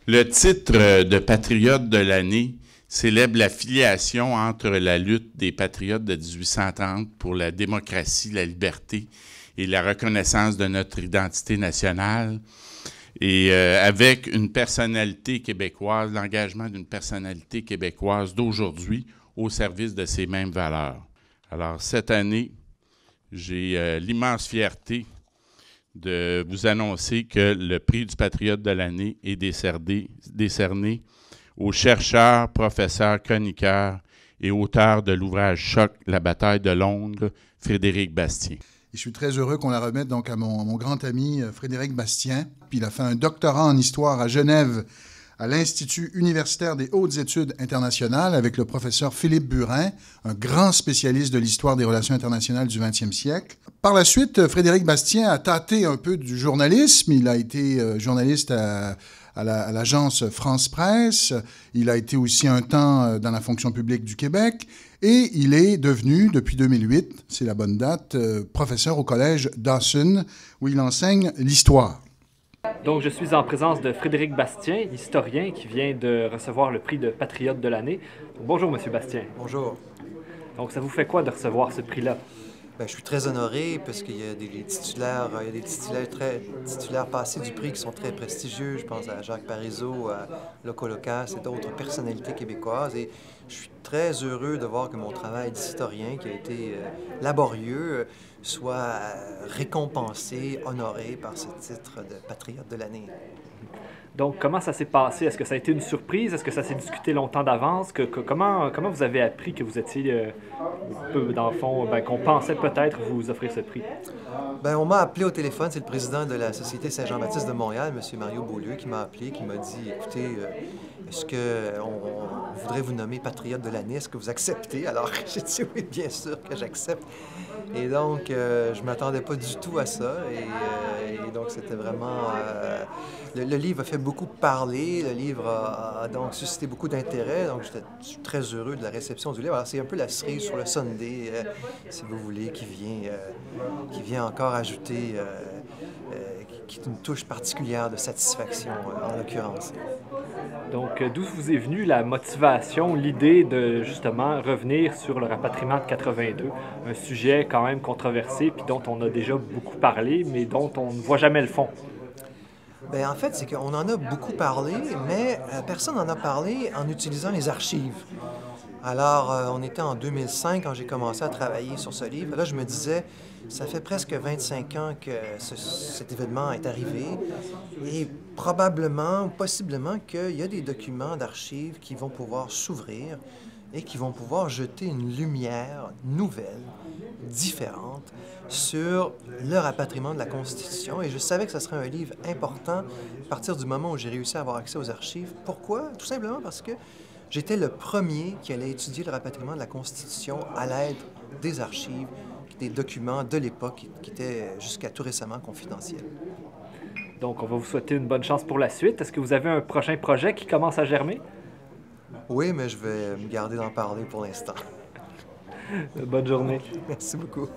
Le titre de Patriote de l'année célèbre l'affiliation entre la lutte des patriotes de 1830 pour la démocratie, la liberté et la reconnaissance de notre identité nationale et avec une personnalité québécoise, l'engagement d'une personnalité québécoise d'aujourd'hui au service de ces mêmes valeurs. Alors, cette année, j'ai l'immense fierté de vous annoncer que le prix du Patriote de l'année est décerné au chercheur, professeur, chroniqueur et auteur de l'ouvrage Choc, la bataille de Londres, Frédéric Bastien. Et je suis très heureux qu'on la remette donc à mon grand ami Frédéric Bastien. Puis il a fait un doctorat en histoire à Genève, à l'Institut universitaire des hautes études internationales avec le professeur Philippe Burin, un grand spécialiste de l'histoire des relations internationales du 20e siècle. Par la suite, Frédéric Bastien a tâté un peu du journalisme. Il a été journaliste à l'agence France Presse. Il a été aussi un temps dans la fonction publique du Québec. Et il est devenu, depuis 2008, c'est la bonne date, professeur au collège Dawson, où il enseigne l'histoire. Donc, je suis en présence de Frédéric Bastien, historien qui vient de recevoir le prix de Patriote de l'année. Bonjour, Monsieur Bastien. Bonjour. Donc, ça vous fait quoi de recevoir ce prix-là? Bien, je suis très honoré parce qu'il y a des titulaires, titulaires passés du prix qui sont très prestigieux. Je pense à Jacques Parizeau, à Loco Locas et d'autres personnalités québécoises. Et je suis très heureux de voir que mon travail d'historien, qui a été laborieux, soit récompensé, honoré par ce titre de Patriote de l'année. Donc, comment ça s'est passé? Est-ce que ça a été une surprise? Est-ce que ça s'est discuté longtemps d'avance? Comment vous avez appris que vous étiez, dans le fond, qu'on pensait peut-être vous offrir ce prix? Bien, on m'a appelé au téléphone, c'est le président de la Société Saint-Jean-Baptiste de Montréal, M. Mario Beaulieu, qui m'a appelé, qui m'a dit, écoutez, est-ce qu'on voudrait vous nommer Patriote de l'année? Est-ce que vous acceptez? Alors, j'ai dit oui, bien sûr que j'accepte. Et donc, je ne m'attendais pas du tout à ça. Et donc, c'était vraiment... Le livre a fait beaucoup parler. Le livre a donc suscité beaucoup d'intérêt. Donc, je suis très heureux de la réception du livre. Alors, c'est un peu la cerise sur le sundae, si vous voulez, qui vient encore ajouter qui est une touche particulière de satisfaction, en l'occurrence. Donc, d'où vous est venue la motivation, l'idée de, justement, revenir sur le rapatriement de 82, un sujet quand même controversé, puis dont on a déjà beaucoup parlé, mais dont on ne voit jamais le fond? Bien, en fait, c'est qu'on en a beaucoup parlé, mais personne n'en a parlé en utilisant les archives. Alors, on était en 2005 quand j'ai commencé à travailler sur ce livre. Là, je me disais, ça fait presque 25 ans que cet événement est arrivé et probablement, possiblement, qu'il y a des documents d'archives qui vont pouvoir s'ouvrir et qui vont pouvoir jeter une lumière nouvelle, différente, sur le rapatriement de la Constitution. Et je savais que ce serait un livre important à partir du moment où j'ai réussi à avoir accès aux archives. Pourquoi? Tout simplement parce que j'étais le premier qui allait étudier le rapatriement de la Constitution à l'aide des archives, des documents de l'époque qui étaient jusqu'à tout récemment confidentiels. Donc, on va vous souhaiter une bonne chance pour la suite. Est-ce que vous avez un prochain projet qui commence à germer? Oui, mais je vais me garder d'en parler pour l'instant. Bonne journée. Merci beaucoup.